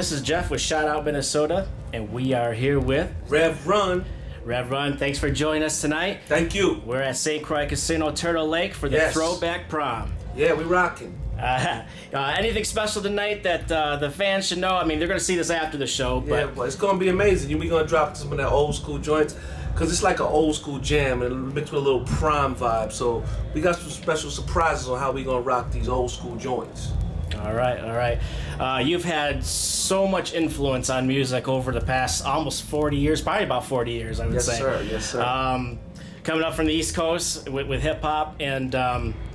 This is Jeff with Shout Out Minnesota, and we are here with Rev Run. Rev Run, thanks for joining us tonight. Thank you. We're at St. Croix Casino Turtle Lake for the Throwback Prom. Yeah, we rocking. Anything special tonight that the fans should know? I mean, they're going to see this after the show. Yeah, but it's going to be amazing. We're going to drop some of that old school joints because it's like an old school jam and mixed with a little prom vibe. So we got some special surprises on how we're going to rock these old school joints. All right, all right. You've had so much influence on music over the past almost 40 years, probably about 40 years, I would say. Yes, sir. Yes, sir. Coming up from the East Coast with hip-hop and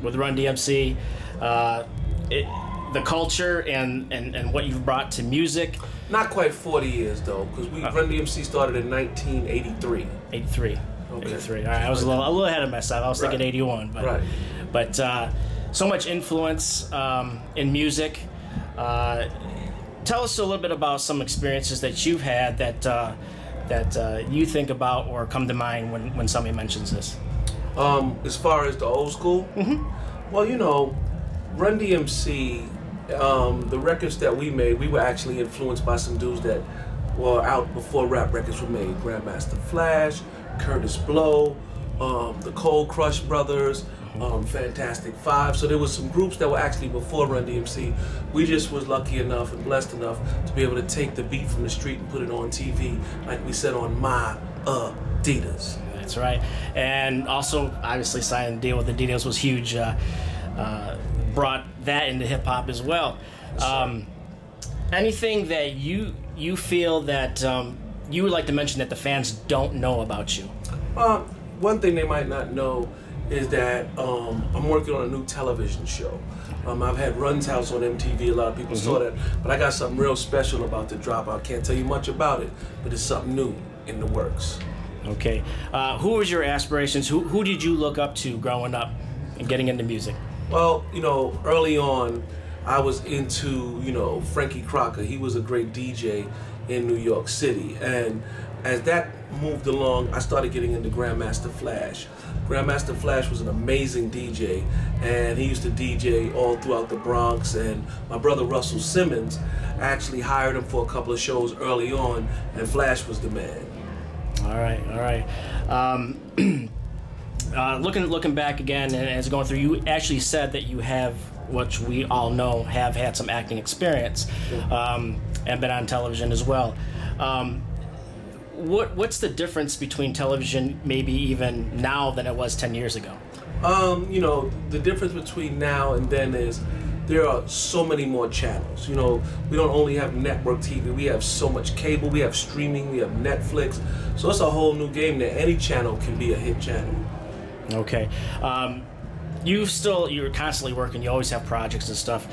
with RUN-DMC, the culture and what you've brought to music. Not quite 40 years, though, because RUN-DMC started in 1983. 83. Okay. 83. All right, I was a little ahead of myself. I was thinking 81. But, right. But so much influence in music. Tell us a little bit about some experiences that you've had that you think about or come to mind when somebody mentions this. As far as the old school, well, you know, RUN-DMC, the records that we made, we were actually influenced by some dudes that were out before rap records were made. Grandmaster Flash, Curtis Blow, the Cold Crush Brothers, Fantastic Five. So there was some groups that were actually before RUN-DMC. We just was lucky enough and blessed enough to be able to take the beat from the street and put it on TV, like we said on My Adidas. That's right. And also, obviously, signing a deal with Adidas was huge. Brought that into hip hop as well. Anything that you feel that you would like to mention that the fans don't know about you? One thing they might not know is that I'm working on a new television show. I've had Run's House on MTV. A lot of people saw that, but I got something real special about to drop. I can't tell you much about it, but it's something new in the works. Okay. Who was your aspirations? Who did you look up to growing up and getting into music? Well, you know, early on, I was into, you know, Frankie Crocker. He was a great DJ in New York City. And as that moved along, I started getting into Grandmaster Flash. Grandmaster Flash was an amazing DJ, and he used to DJ all throughout the Bronx. And my brother Russell Simmons actually hired him for a couple of shows early on, and Flash was the man. All right, all right. Looking back again, and as going through, you actually said that you have, which we all know, have had some acting experience, and been on television as well. What's the difference between television, maybe even now, than it was 10 years ago? You know, the difference between now and then is there are so many more channels. You know, we don't only have network TV, we have so much cable, we have streaming, we have Netflix. So it's a whole new game that any channel can be a hit channel. Okay. You're constantly working. You always have projects and stuff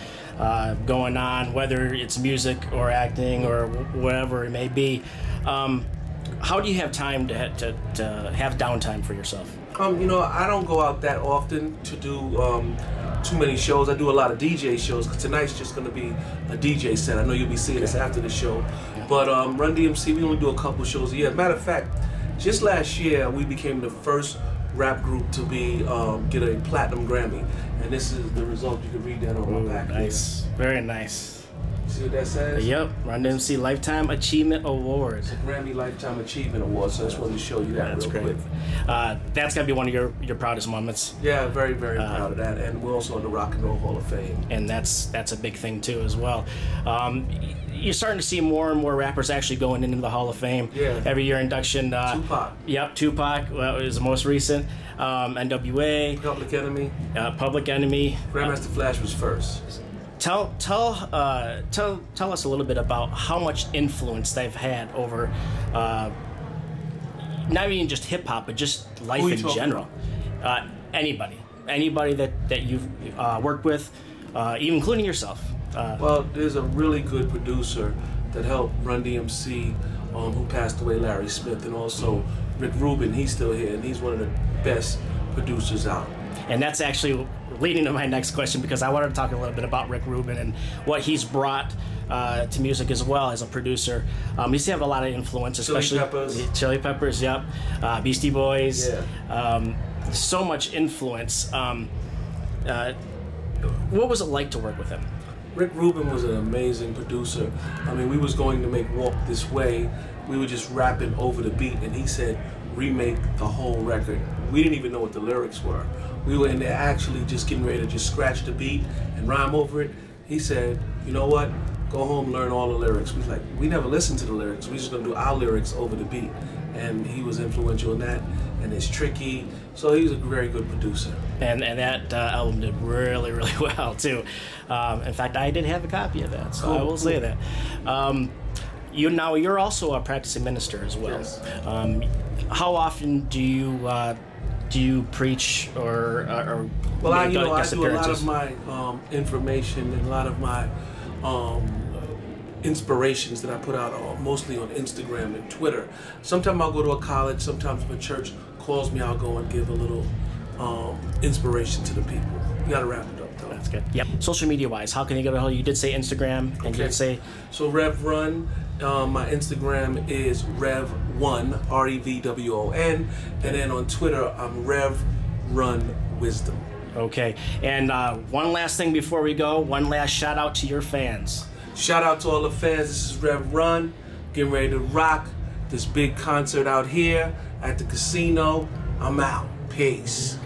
going on, whether it's music or acting or whatever it may be. How do you have time to have downtime for yourself? You know, I don't go out that often to do too many shows. I do a lot of DJ shows, because tonight's just going to be a DJ set. I know you'll be seeing this after the show. But RUN-DMC, we only do a couple shows a year. Matter of fact, just last year, we became the first rap group to be get a platinum Grammy, and this is the result. You can read that on my back. Nice, very nice. See what that says? Yep, RUN-DMC Lifetime Achievement Award. It's a Grammy Lifetime Achievement Award, so I just wanted to show you that real quick. That's gotta be one of your proudest moments. Yeah, very, very proud of that, and we're also in the Rock and Roll Hall of Fame. And that's a big thing too as well. You're starting to see more and more rappers actually going into the Hall of Fame. Yeah. Every year induction. Tupac. Yep, Tupac was the most recent. NWA. Public Enemy. Public Enemy. Grandmaster Flash was first. Tell us a little bit about how much influence they've had over not even just hip hop, but just life in general. Anybody that you've worked with, even including yourself. Well, there's a really good producer that helped RUN-DMC, who passed away, Larry Smith, and also Rick Rubin. He's still here, and he's one of the best producers out. And that's actually leading to my next question, because I wanted to talk a little bit about Rick Rubin and what he's brought to music as well as a producer. He's had a lot of influence, especially Chili Peppers, yep, Beastie Boys. Yeah. So much influence. What was it like to work with him? Rick Rubin was an amazing producer. I mean, we was going to make Walk This Way. We were just rapping over the beat, and he said, remake the whole record. We didn't even know what the lyrics were. We were in there actually just getting ready to just scratch the beat and rhyme over it. He said, you know what? Go home, learn all the lyrics. We was like, we never listened to the lyrics. We just gonna do our lyrics over the beat. And he was influential in that, and it's tricky. So he's a very good producer. And that album did really, really well too. In fact, I did have a copy of that, so cool, I will say that. You're also a practicing minister as well. Yes. How often do you preach or well, I do a lot of my information and a lot of my inspirations that I put out mostly on Instagram and Twitter. Sometimes I'll go to a college, sometimes if a church calls me, I'll go and give a little inspiration to the people. You gotta wrap it up though. That's good. Yep. Social media wise, how can you get a hold? You did say Instagram, and you did say... So Rev Run, my Instagram is Rev1, REVWON, and then on Twitter I'm Rev Run Wisdom. Okay, and one last thing before we go, one last shout out to your fans. Shout out to all the fans. This is Rev Run, getting ready to rock this big concert out here at the casino. I'm out. Peace.